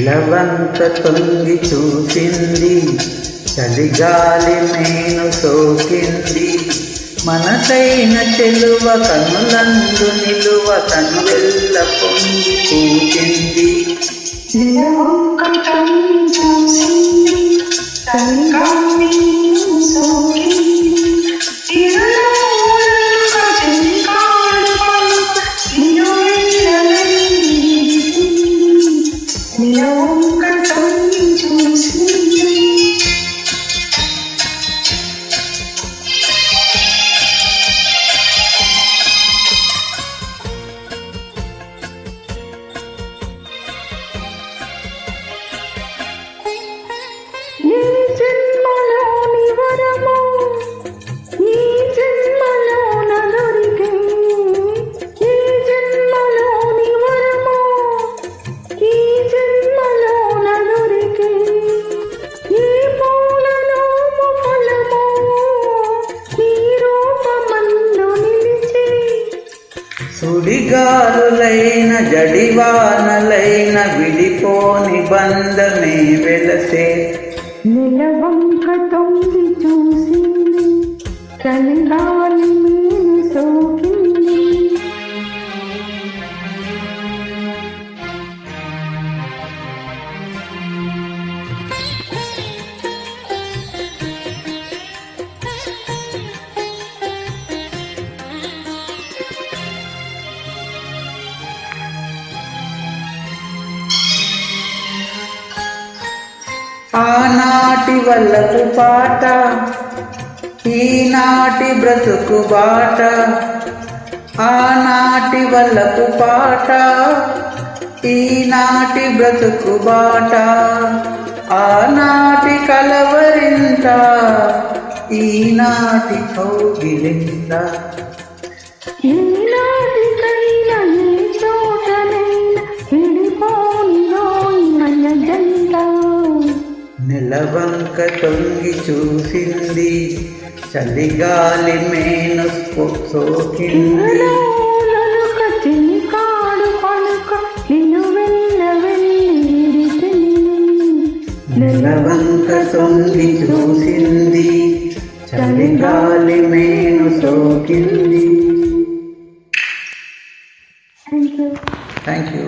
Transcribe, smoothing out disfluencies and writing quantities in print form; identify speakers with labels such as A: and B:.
A: నిలవంక తొంగి చూసింది, చలిగాలి మేను సోకింది. మనసైన చెలువ కనులందు నిలువ కనువెల్ల పొంగి పూచింది.
B: నిలవంక తొంగి చూసింది, చలిగాలి మేను సోకింది.
A: సుడిగాలులైన జడివానలైన విడిపోని బంధమే వెలసే.
B: నిలవంక తొంగి చూసింది, చలిగాలి మేను సోకింది.
A: ఆనాటి వల్లపు పాట, ఈనాటి బ్రతుకు బాట. ఆనాటి వల్లపు పాట, ఈనాటి బ్రతుకు బాట. ఆనాటి కలవరింత, ఈనాటి కౌగిలింత.
B: ఈనాటికైనా ఏ చోటనైనా విడిపోని మన జంట.
A: నిలవంక తొంగి చూసింది, చలిగాలి మేను సోకింది. నిలవంక తొంగి చూసింది, చలిగాలి మేను సోకింది.
B: Thank you.
A: Thank you.